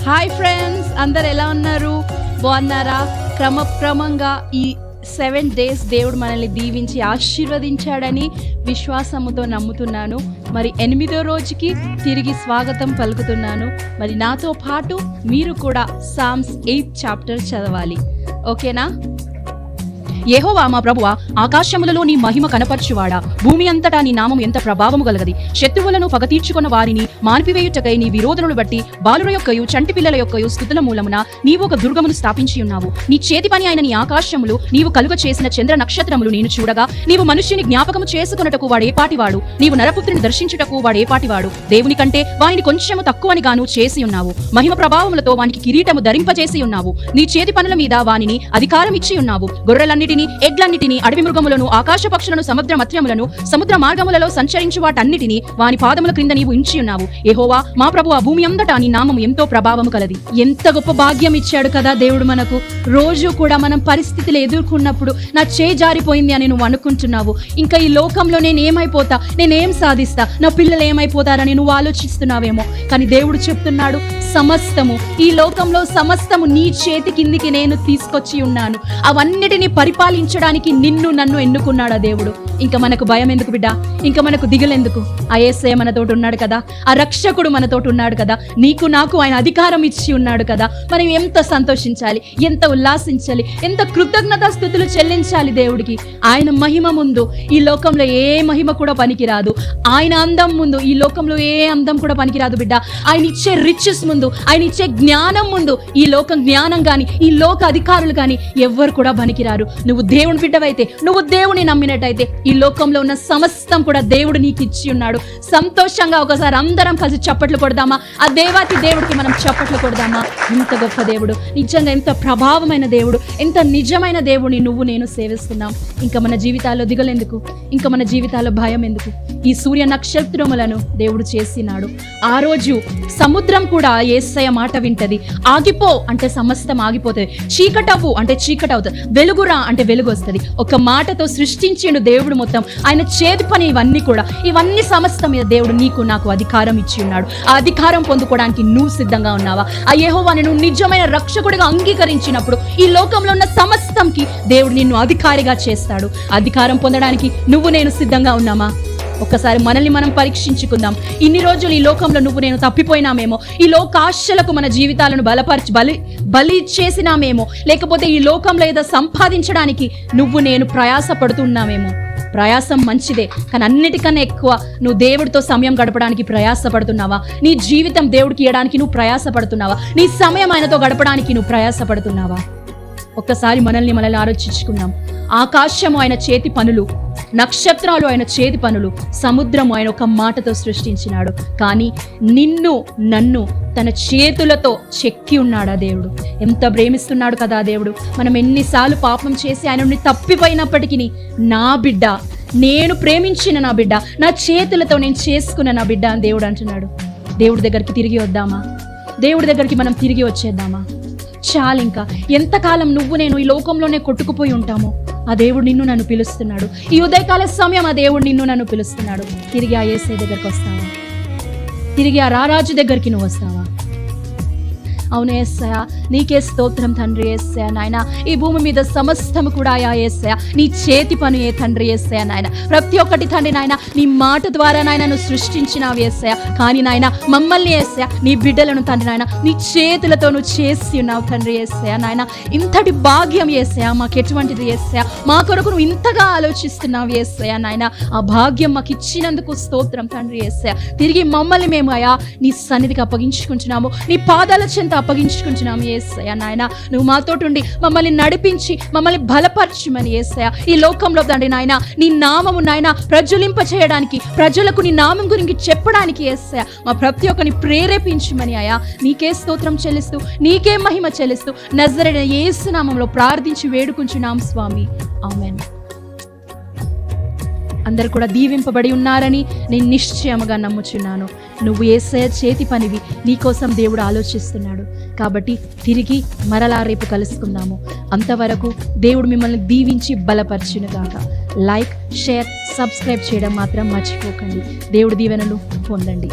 Hi friends, అందరు ఎలా ఉన్నారు? బాగున్నారా? క్రమంగా ఈ 7 days దేవుడు మనల్ని దీవించి ఆశీర్వదించాడని విశ్వాసముతో నమ్ముతున్నాను. మరి 8వ రోజుకి తిరిగి స్వాగతం పలుకుతున్నాను. మరి నాతో పాటు మీరు కూడా Psalms 8 chapter చదవాలి. ఓకేనా? యెహోవా మా ప్రభువా, ఆకాశములలో నీ మహిమ కనపరచువాడా, భూమి అంతటా నీ నామం ఎంత ప్రభావము గలగది. శత్రువులను పగ తీర్చుకున్న వారిని మాన్పివేయుటకై నీ విరోధులను బట్టి బాలుర యొక్కయు చంటి పిల్లల యొక్కయు స్థుతుల మూలమున నీవు ఒక దుర్గమును స్థాపించి ఉన్నావు. నీ చేతి పని అయిన నీ ఆకాశములు, నీవు కలుగ చేసిన చంద్ర నక్షత్రములు నేను చూడగా, నీవు మనుష్యుని జ్ఞాపకము చేసుకున్నటకు వాడేపాటివాడు, నీవు నరపుత్రుని దర్శించుటకు వాడేపాటివాడు. దేవుని కంటే వానిని కొంచెము తక్కువని గాను చేసి ఉన్నావు. మహిమ ప్రభావములతో వానికి కిరీటము ధరింపజేసి ఉన్నావు. నీ చేతి పనుల మీద వానిని అధికారం ఇచ్చి ఉన్నావు. గొర్రెలన్నిటిని, ఎడ్లన్నిటిని, అడవి మృగములను, ఆకాశ పక్షులను, సముద్ర మత్స్యములను, సముద్ర మార్గములలో సంచరించు వాటన్నిటిని వాని పాదముల క్రింద నీవు ఉంచి ఉన్నావు. యెహోవా మా ప్రభువా, భూమి అంతటా నీ నామము ఎంతో ప్రభావము కలది. ఎంత గొప్ప భాగ్యం ఇచ్చాడు కదా దేవుడు మనకు. రోజు కూడా మనం పరిస్థితులు ఎదుర్కొన్నప్పుడు నా చేయి జారిపోయింది అని నువ్వు అనుకుంటున్నావు. ఇంకా ఈ లోకంలో నేనేమైపోతా, నేనేం సాధిస్తా, నా పిల్లలు ఏమైపోతారని నువ్వు ఆలోచిస్తున్నావేమో. కానీ దేవుడు చెప్తున్నాడు, సమస్తము, ఈ లోకంలో సమస్తము నీ చేతి కిందికి నేను తీసుకొచ్చి ఉన్నాను. అవన్నిటిని పరిపాలించడానికి నిన్ను నన్ను ఎన్నుకున్నాడు ఆ దేవుడు. ఇంకా మనకు భయం ఎందుకు బిడ్డ? ఇంకా మనకు దిగులెందుకు? ఆ యేసయ్య మనతోటి ఉన్నాడు కదా, ఆ రక్షకుడు మనతోటి ఉన్నాడు కదా, నీకు నాకు ఆయన అధికారం ఇచ్చి ఉన్నాడు కదా. మనం ఎంత సంతోషించాలి, ఎంత ఉల్లాసించాలి, ఎంత కృతజ్ఞతా స్తుతులు చెల్లించాలి దేవుడికి. ఆయన మహిమ ముందు ఈ లోకంలో ఏ మహిమ కూడా పనికిరాదు. ఆయన అందం ముందు ఈ లోకంలో ఏ అందం కూడా పనికిరాదు బిడ్డ. ఆయన ఇచ్చే రిచెస్ ముందు, ఆయన ఇచ్చే జ్ఞానం ముందు ఈ లోకం జ్ఞానం కానీ, ఈ లోక అధికారులు కానీ ఎవ్వరు కూడా పనికిరారు. నువ్వు దేవుని బిడ్డవైతే, నువ్వు దేవుని నమ్మినట్టయితే ఈ లోకంలో ఉన్న సమస్తం కూడా దేవుడు నీకు ఇచ్చి ఉన్నాడు. సంతోషంగా ఒకసారి అందరం కలిసి చప్పట్లు కొడదామా? ఆ దేవాతి దేవుడికి మనం చప్పట్లు కొడదామా? ఎంత గొప్ప దేవుడు, నిజంగా ఎంత ప్రభావమైన దేవుడు, ఎంత నిజమైన దేవుడిని నువ్వు నేను సేవిస్తున్నాం. ఇంకా మన జీవితాల్లో దిగలెందుకు? ఇంకా మన జీవితాల్లో భయం ఎందుకు? ఈ సూర్య నక్షత్రములను దేవుడు చేసినాడు. ఆ రోజు సముద్రం కూడా యేసయ్య మాట వింటది. ఆగిపో అంటే సమస్తం ఆగిపోతుంది. చీకటవ్వు అంటే చీకటి అవుతుంది. వెలుగురా అంటే వెలుగు వస్తుంది. ఒక మాటతో సృష్టించిండు దేవుడు మొత్తం. ఆయన చేతి పని ఇవన్నీ సమస్తం మీద దేవుడు నీకు నాకు అధికారం ఇచ్చి ఉన్నాడు. ఆ అధికారం పొందుకోవడానికి నువ్వు సిద్ధంగా ఉన్నావా? ఆ యెహోవాని నువ్వు నిజమైన రక్షకుడిగా అంగీకరించినప్పుడు ఈ లోకంలో ఉన్న సమస్తంకి దేవుడు నిన్ను అధికారిగా చేస్తాడు. అధికారం పొందడానికి నువ్వు నేను సిద్ధంగా ఉన్నామా? ఒక్కసారి మనల్ని మనం పరీక్షించుకుందాం. ఇన్ని రోజులు ఈ లోకంలో నువ్వు నేను తప్పిపోయినామేమో, ఈ లోకాశలకు మన జీవితాలను బలి చేసినామేమో, లేకపోతే ఈ లోకంలో ఏదో సంపాదించడానికి నువ్వు నేను ప్రయాసపడుతున్నామేమో. ప్రయాసం మంచిదే, కానీ అన్నిటికన్నా ఎక్కువ నువ్వు దేవుడితో సమయం గడపడానికి ప్రయాసపడుతున్నావా? నీ జీవితం దేవుడికి ఇవ్వడానికి నువ్వు ప్రయాసపడుతున్నావా? నీ సమయం ఆయనతో గడపడానికి నువ్వు ప్రయాసపడుతున్నావా? ఒక్కసారి మనల్ని ఆలోచించుకుందాం. ఆకాశము ఆయన చేతి పనులు, నక్షత్రాలు ఆయన చేతి పనులు, సముద్రము ఆయన ఒక మాటతో సృష్టించినాడు. కానీ నిన్ను నన్ను తన చేతులతో చెక్కి ఉన్నాడు ఆ దేవుడు. ఎంత ప్రేమిస్తున్నాడు కదా ఆ దేవుడు. మనం ఎన్నిసార్లు పాపం చేసి ఆయన తప్పిపోయినప్పటికీ, నా బిడ్డ, నేను ప్రేమించిన నా బిడ్డ, నా చేతులతో నేను చేసుకున్న నా బిడ్డ అని దేవుడు అంటున్నాడు. దేవుడి దగ్గరికి తిరిగి వద్దామా? దేవుడి దగ్గరికి మనం తిరిగి వచ్చేద్దామా? చాలు. ఇంకా ఎంతకాలం నువ్వు నేను ఈ లోకంలోనే కొట్టుకుపోయి ఉంటామో ఆ దేవుడు నిన్ను నన్ను పిలుస్తున్నాడు. ఈ ఉదయకాల సమయం ఆ దేవుడు నిన్ను నన్ను పిలుస్తున్నాడు. తిరిగి ఆ యేసయ్య దగ్గరికి వస్తావా? తిరిగి ఆ రారాజు దగ్గరికి నువ్వు వస్తావా? అవును యేసయ్య, నీకే స్తోత్రం తండ్రి. యేసయ్య నాయన, ఈ భూమి మీద సమస్తము కూడా యా యేసయ్య నీ చేతి పని ఏ తండ్రి. యేసయ్య నాయన, ప్రతి ఒక్కటి తండ్రి నాయన నీ మాట ద్వారా నాయన నువ్వు సృష్టించినావు యేసయ్య. కానీ నాయన మమ్మల్ని యేసయ్య, నీ బిడ్డలను తండ్రి నాయన నీ చేతులతో నువ్వు చేసి ఉన్నావు తండ్రి. యేసయ్య నాయన, ఇంతటి భాగ్యం యేసయ్య మాకు ఎటువంటిది యేసయ్య? మా కొరకు నువ్వు ఇంతగా ఆలోచిస్తున్నావు యేసయ్య నాయన. ఆ భాగ్యం మాకు ఇచ్చినందుకు స్తోత్రం తండ్రి. యేసయ్య, తిరిగి మమ్మల్ని మేము అయా నీ సన్నిధికి అప్పగించుకుంటున్నాము, నీ పాదాల చెంత అప్పగించుకుంటున్నాము యేసయ్య నాయన. నువ్వు మాతోటి మమ్మల్ని నడిపించి మమ్మల్ని బలపరచమని యేసయ్య. ఈ లోకంలో తండ్రి నాయన నీ నామము నాయన ప్రజ్వలింప చేయడానికి, ప్రజలకు నీ నామం గురించి చెప్పడానికి యేసయ్య మా ప్రతి ఒక్కరిని ప్రేరేపించమని అయా నీకే స్తోత్రం చెల్లిస్తూ, నీకే మహిమ చెల్లిస్తూ నజరేయుడైన యేసు నామములో ప్రార్థించి వేడుకుంటున్నాం స్వామి. ఆమేన్. అందరు కూడా దీవింపబడి ఉన్నారని నేను నిశ్చయముగా నమ్ముచున్నాను. నువ్వు యేసయ్య చేతి పనివి, నీకోసం దేవుడు ఆలోచిస్తున్నాడు. కాబట్టి తిరిగి మరలా రేపు కలుసుకుందాము. అంతవరకు దేవుడు మిమ్మల్ని దీవించి బలపరచునుగాక. లైక్, షేర్, సబ్స్క్రైబ్ చేయడం మాత్రం మర్చిపోకండి. దేవుడి దీవెనలు పొందండి.